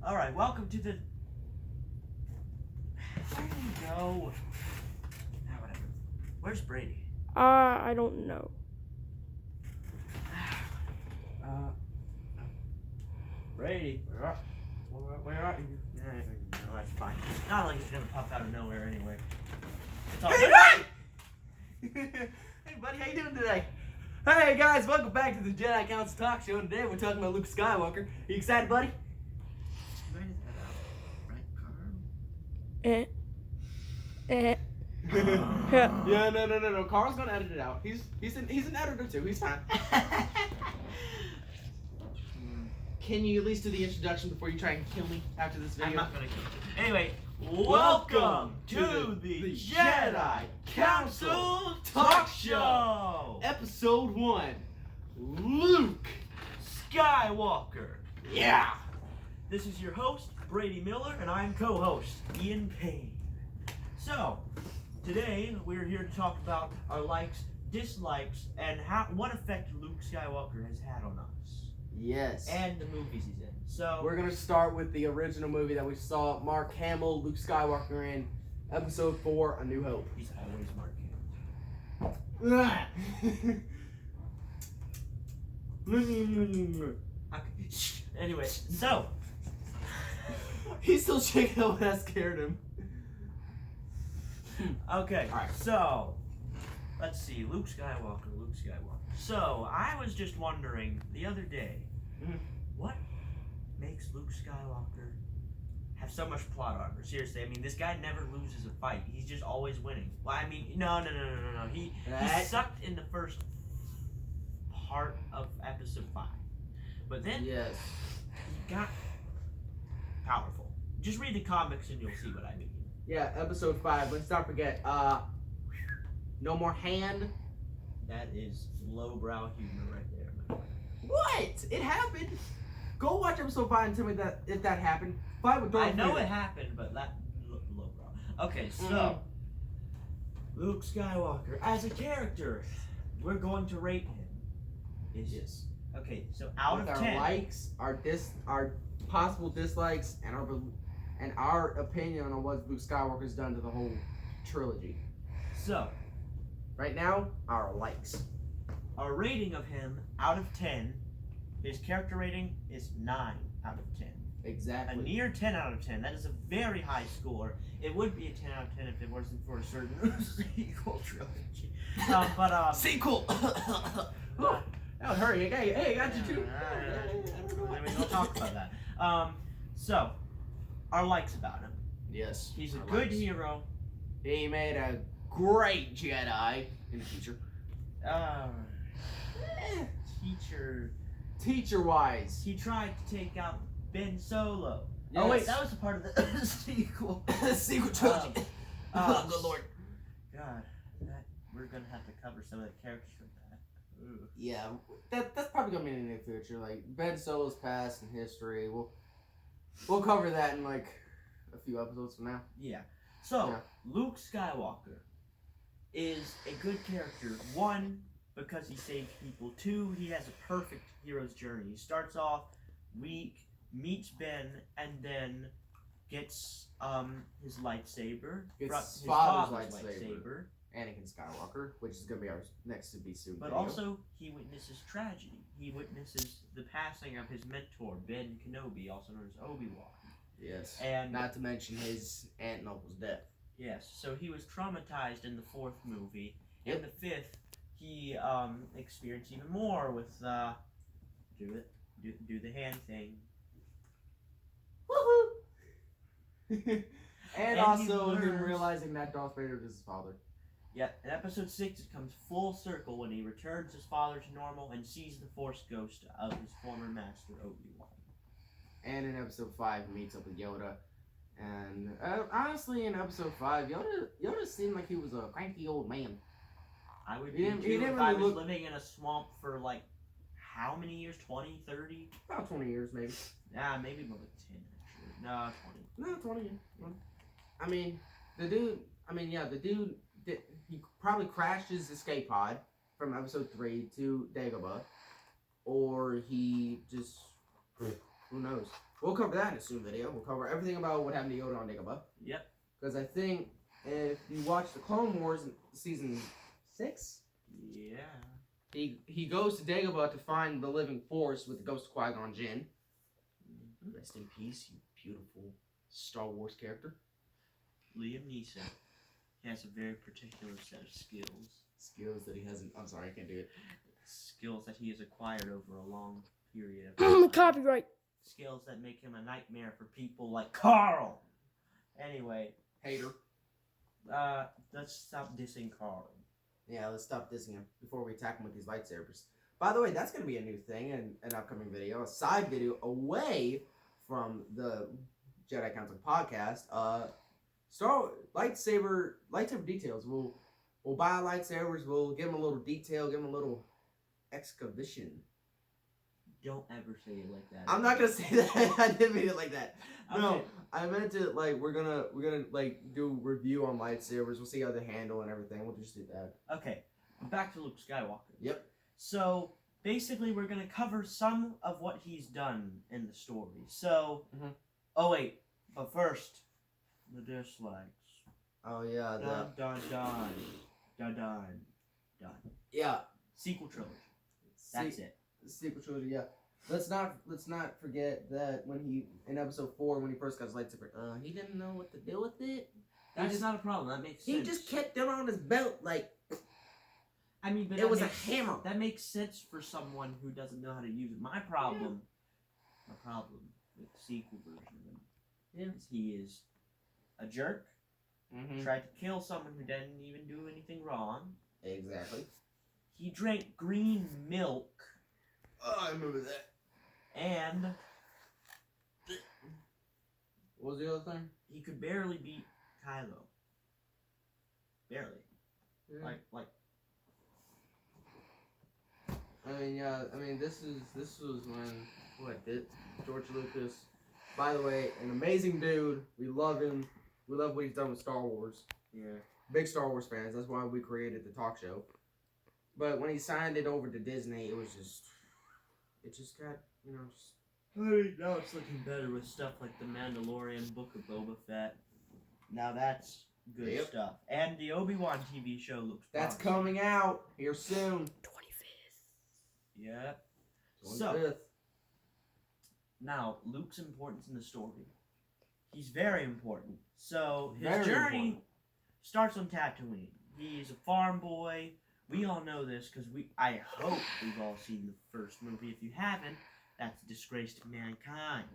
Alright, welcome to the... Where did he go? Whatever. Where's Brady? I don't know. Brady, where are you? No, that's fine. Not like he's gonna pop out of nowhere anyway. It's all Hey, buddy! Hey, buddy, how you doing today? Hey, guys, welcome back to the Jedi Council Talk Show. And today we're talking about Luke Skywalker. You excited, buddy? Where is that out? Right, Carl? Yeah, no. Carl's gonna edit it out. He's an editor too. He's fine. Can you at least do the introduction before you try and kill me after this video? I'm not gonna kill you. Anyway, welcome to the Jedi Council Talk Show! Episode 1. Luke Skywalker. Yeah! This is your host, Brady Miller, and I'm co-host, Ian Payne. So, today we're here to talk about our likes, dislikes, and what effect Luke Skywalker has had on us. Yes. And the movies he's in. So we're gonna start with the original movie that we saw Mark Hamill, Luke Skywalker in Episode 4, A New Hope. He's always Mark Hamill. Anyway, so he's still shaking up when I scared him. Okay, Alright. So let's see, Luke Skywalker. So I was just wondering the other day, what makes Luke Skywalker have so much plot armor? Seriously, I mean, this guy never loses a fight. He's just always winning. Well, I mean, no. He sucked in the first part of Episode 5, but then Yes. he got powerful. Just read the comics and you'll see what I mean. Yeah, Episode 5. Let's not forget. No more hand. That is lowbrow humor right there, my friend. What? It happened. Go watch Episode 5 and tell me that if that happened. Fight with Darth I know Vader. it happened, but that lowbrow. Okay, so Luke Skywalker as a character, we're going to rate him. Yes. Okay, so out with of our 10. likes, our possible dislikes, and our opinion on what Luke Skywalker's done to the whole trilogy. So, right now, our likes. our rating of him out of 10, his character rating is 9 out of 10. Exactly. A near 10 out of 10. That is a very high score. It would be a 10 out of 10 if it wasn't for a certain sequel trilogy. Sequel! Oh, hurry. Hey, I got you too. We don't talk about that. So, our likes about him. Yes. He's a good hero. He made a great Jedi in the future. Teacher-wise. He tried to take out Ben Solo. Yes. Oh wait, that was a part of the sequel. Sequel trilogy. Oh, good lord. God, we're gonna have to cover some of the characters from that. Ooh. Yeah, that's probably gonna be in the future. Like Ben Solo's past and history. We'll cover that in like a few episodes from now. Yeah. So Yeah. Luke Skywalker is a good character. 1, because he saved people. 2, he has a perfect hero's journey. He starts off weak, meets Ben, and then gets his lightsaber. Gets his father's lightsaber. Anakin Skywalker, which is gonna be our next to be soon. But video. also, he witnesses tragedy. He witnesses the passing of his mentor, Ben Kenobi, also known as Obi-Wan. Yes. And not to mention his aunt and uncle's death. yes, so he was traumatized in the 4th movie. Yep. In the 5th, he experienced even more with do the hand thing. Woohoo! and he also him learns- realizing that Darth Vader is his father. Yeah, in Episode 6, it comes full circle when he returns his father to normal and sees the Force ghost of his former master, Obi-Wan. And in Episode 5, he meets up with Yoda. And honestly, in Episode 5, Yoda seemed like he was a cranky old man. I would He be didn't too if really I was look- living in a swamp for like how many years? 20, 30? About 20 years, maybe. Maybe more like 10 actually. No, 20. No, 20 years. I mean, the dude, he probably crashed his escape pod from Episode 3 to Dagobah. Or he just Who knows? We'll cover that in a soon video. We'll cover everything about what happened to Yoda on Dagobah. Yep. Because I think if you watch the Clone Wars season 6, Yeah. he goes to Dagobah to find the living force with the ghost of Qui-Gon Jinn. Rest in peace, you beautiful Star Wars character. Liam Neeson has a very particular set of skills. Skills that he hasn't. I'm sorry, I can't do it. Skills that he has acquired over a long period of time. Copyright. Skills that make him a nightmare for people like Carl. Anyway, Hater. let's stop dissing Carl. Yeah, let's stop dissing him before we attack him with these lightsabers. By the way, that's going to be a new thing in an upcoming video, a side video away from the Jedi Council podcast. Lightsaber details. We'll buy lightsabers. We'll give them a little detail. Give them a little excavation. Don't ever say it like that. I'm not gonna say that. I didn't mean it like that. Okay. No, I meant to we're gonna like do review on lightsabers. We'll see how they handle and everything. We'll just do that. Okay, back to Luke Skywalker. Yep. So basically, we're gonna cover some of what he's done in the story. So, oh wait, but first, the dislikes. Oh yeah. Dun dun dun dun dun dun. Yeah. Sequel trilogy. That's it. The sequel trilogy. Yeah. Let's not forget that when he in episode 4 when he first got his lightsaber, he didn't know what to do with it. That's not a problem. That makes sense. He just kept it on his belt like. I mean, but it was a hammer. That makes sense for someone who doesn't know how to use it. My problem with the sequel version of him is he is a jerk. Tried to kill someone who didn't even do anything wrong. Exactly. He drank green milk. Oh, I remember that. And what was the other thing? he could barely beat Kylo. Barely. Yeah. Like. I mean, yeah. I mean, this was when George Lucas. By the way, an amazing dude. We love him. We love what he's done with Star Wars. Yeah. Big Star Wars fans. That's why we created the talk show. But when he signed it over to Disney, it just got, just... I mean, now it's looking better with stuff like The Mandalorian, Book of Boba Fett. Now that's good stuff. And the Obi-Wan TV show looks That's promising. coming out here soon. 25th. Yep. 25th. So, now, Luke's importance in the story. He's very important. So, his journey starts on Tatooine. He's a farm boy. We all know this because I hope we've all seen the first movie. If you haven't, that's a disgrace to mankind.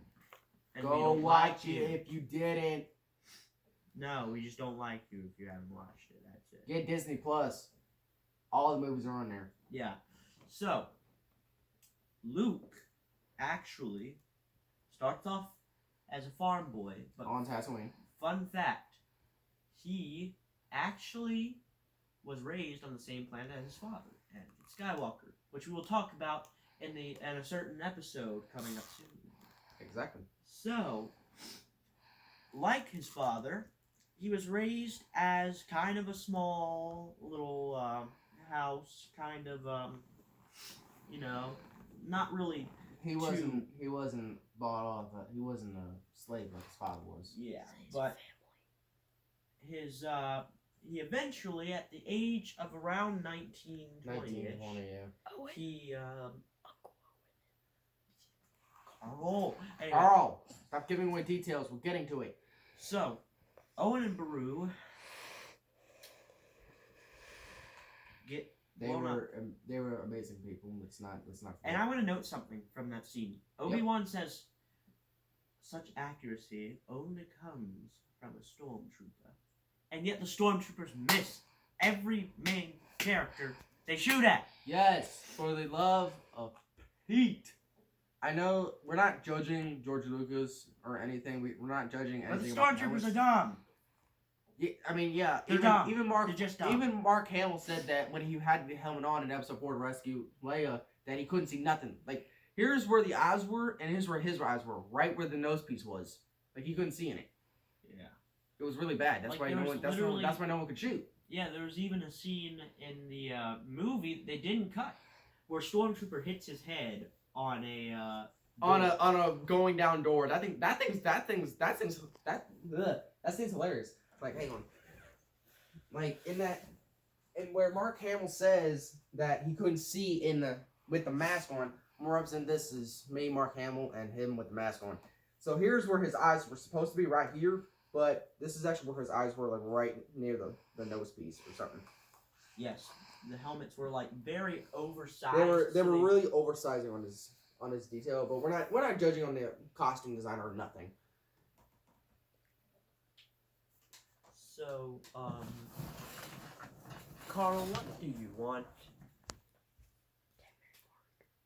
And Go watch it if you didn't. No, we just don't like you if you haven't watched it. That's it. Get Disney Plus. All the movies are on there. Yeah. So, Luke actually starts off as a farm boy. But On Tatooine. fun fact, he actually was raised on the same planet as his father, Anakin Skywalker, which we will talk about in a certain episode coming up soon. Exactly. So, like his father, he was raised as kind of a small little house, kind of not really. He wasn't bought off. He wasn't a slave like his father was. Yeah, but his he eventually, at the age of around 1920, Oh, wait. he Carl. Anyway, Carl, stop giving away details. We're getting to it. So, Owen and Beru get They blown up. were amazing people. Let's not. And I want to note something from that scene. Obi-Wan says, "Such accuracy only comes from a stormtrooper," and yet the stormtroopers miss every main character they shoot at. Yes, for the love of Pete. I know we're not judging George Lucas or anything. We're not judging But the anything. About stormtroopers are dumb. Yeah, I mean, yeah. They're dumb. Even Mark, They're just dumb. even Mark Hamill said that when he had the helmet on in Episode 4 to rescue Leia, that he couldn't see nothing. Like, here's where the eyes were, and here's where his eyes were, right where the nose piece was. Like, he couldn't see in it. Yeah. It was really bad. That's Like, why there no was one. That's why no one could shoot. Yeah, there was even a scene in the movie they didn't cut where Stormtrooper hits his head on a on a going down door. That thing's hilarious. Like, hang on. Like in where Mark Hamill says that he couldn't see with the mask on. I'm representing this is me, Mark Hamill, and him with the mask on. So here's where his eyes were supposed to be, right here, but this is actually where his eyes were, like right near the nose piece or something. Yes, the helmets were like very oversized. They were really oversizing on his detail, but we're not judging on the costume designer or nothing. So, Carl, what do you want?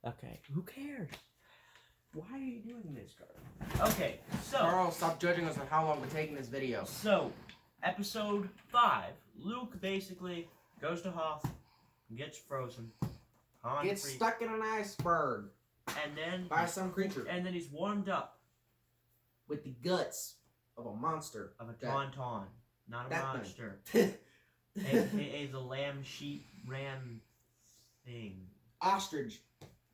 Okay, who cares? Why are you doing this, Carl? Okay, so... Carl, stop judging us on how long we're taking this video. So, episode 5. Luke basically goes to Hoth, gets frozen. Han gets stuck in an iceberg. And then... by some creature. And then he's warmed up. With the guts of a monster. Of a tauntaun. Not a monster. Thing. AKA the lamb, sheep, ram thing. Ostrich.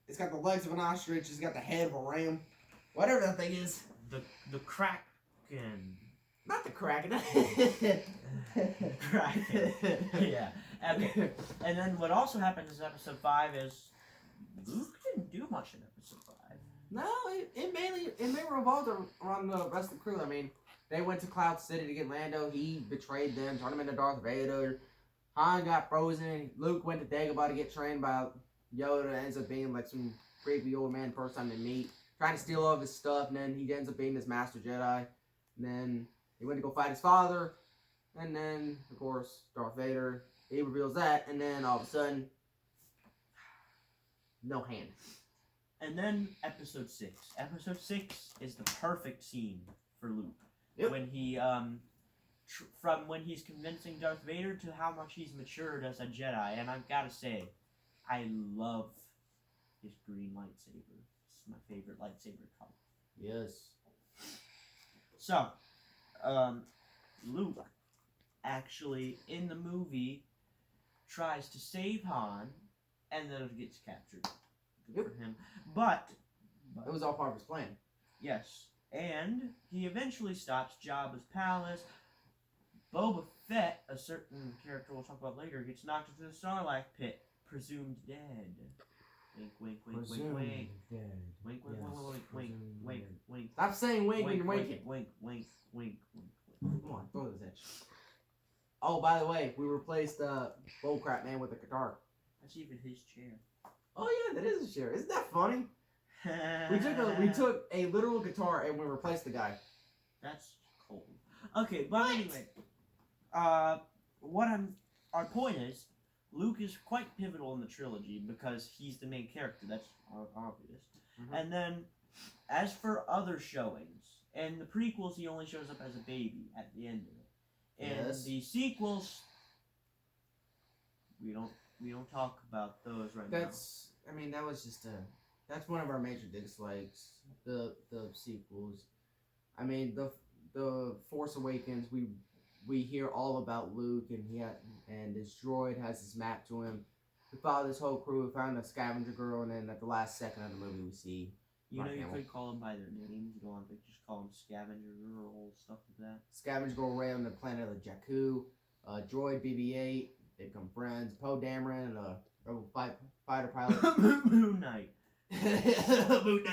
It's got the legs of an ostrich. It's got the head of a ram. Whatever that thing is. The kraken. Not the kraken. Kraken. Yeah. Okay. And then what also happens in episode 5 is Luke didn't do much in episode 5. No, it mainly revolved around the rest of the crew. I mean, they went to Cloud City to get Lando. He betrayed them, turned him into Darth Vader. Han got frozen. Luke went to Dagobah to get trained by Yoda. Ends up being like some creepy old man first time they meet. Trying to steal all of his stuff, and then he ends up being this Master Jedi. And then he went to go fight his father. And then, of course, Darth Vader. He reveals that, and then all of a sudden, no hand. And then episode 6. Episode 6 is the perfect scene for Luke. Yep. When he, from when he's convincing Darth Vader to how much he's matured as a Jedi. And I've got to say, I love his green lightsaber. It's my favorite lightsaber color. Yes. So, Luke actually, in the movie, tries to save Han, and then gets captured. Good for him. But it was all part of his plan. Yes. And he eventually stops Jabba's palace. Boba Fett, a certain character we'll talk about later, gets knocked into the Sarlacc pit, presumed dead. Wink, wink, wink, presumed wink, wink. Dead. Wink, wink, Yes, wink, wink, wink, wink. Stop saying wink when you're winking. Wink, wink, wink, wink. Come on, throw this at you. Oh, by the way, we replaced Bullcrap Man with a guitar. That's even his chair. Oh yeah, that is a chair. Isn't that funny? we took a literal guitar and we replaced the guy. That's cold. Okay, but anyway, our point is, Luke is quite pivotal in the trilogy because he's the main character. That's obvious. Mm-hmm. And then, as for other showings, in the prequels, he only shows up as a baby at the end of it. In the sequels, we don't talk about those right now. I mean, that was just that's one of our major dislikes. The sequels. I mean, the Force Awakens. We hear all about Luke and his droid has his map to him. We follow this whole crew. We found a scavenger girl, and then at the last second of the movie, we see. You could call them by their names. You don't want to just call them scavenger girl, stuff like that. Scavenger girl Ray on the planet of Jakku. Droid BB-8. They become friends. Poe Dameron and a rebel fighter pilot. Moon Knight. Moon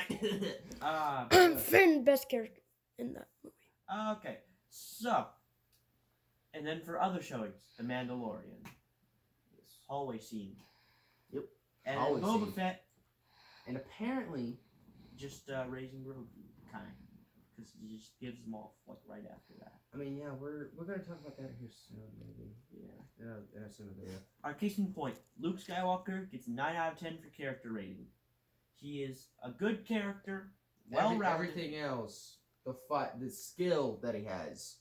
Knight. Finn, best character in that movie. Okay, so, and then for other showings, The Mandalorian. Yes. Hallway scene. Yep. And Hallway Boba scene. Fett. And apparently, just raising Grogu, kind, because he just gives them off like right after that. I mean, yeah, we're gonna talk about that here soon, maybe. Yeah, in a sooner video. Our case in point: Luke Skywalker gets 9 out of 10 for character rating. He is a good character, well-rounded. Everything else, the skill that he has,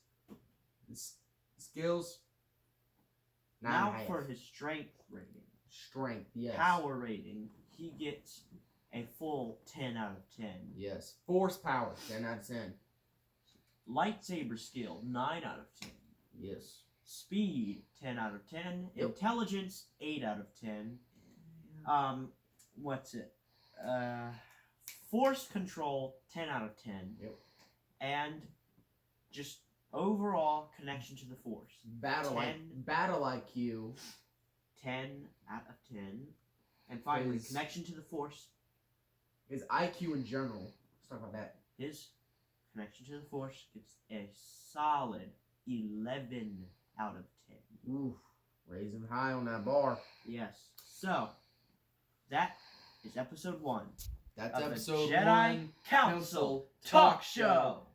skills. Now for his strength rating. Strength, yes. Power rating, he gets a full 10 out of 10. Yes. Force power, 10 out of 10. Lightsaber skill, 9 out of 10. Yes. Speed, 10 out of 10. Yep. Intelligence, 8 out of 10. What's it? Force control, 10 out of 10. Yep. And just overall connection to the Force. Battle 10. battle IQ. 10 out of 10. And finally, His- connection to the Force. His IQ in general. Let's talk about that. His connection to the Force gets a solid 11 out of 10. Oof. Raising high on that bar. Yes. So, that is episode 1 That's of episode the Jedi 1 Council Talk Show.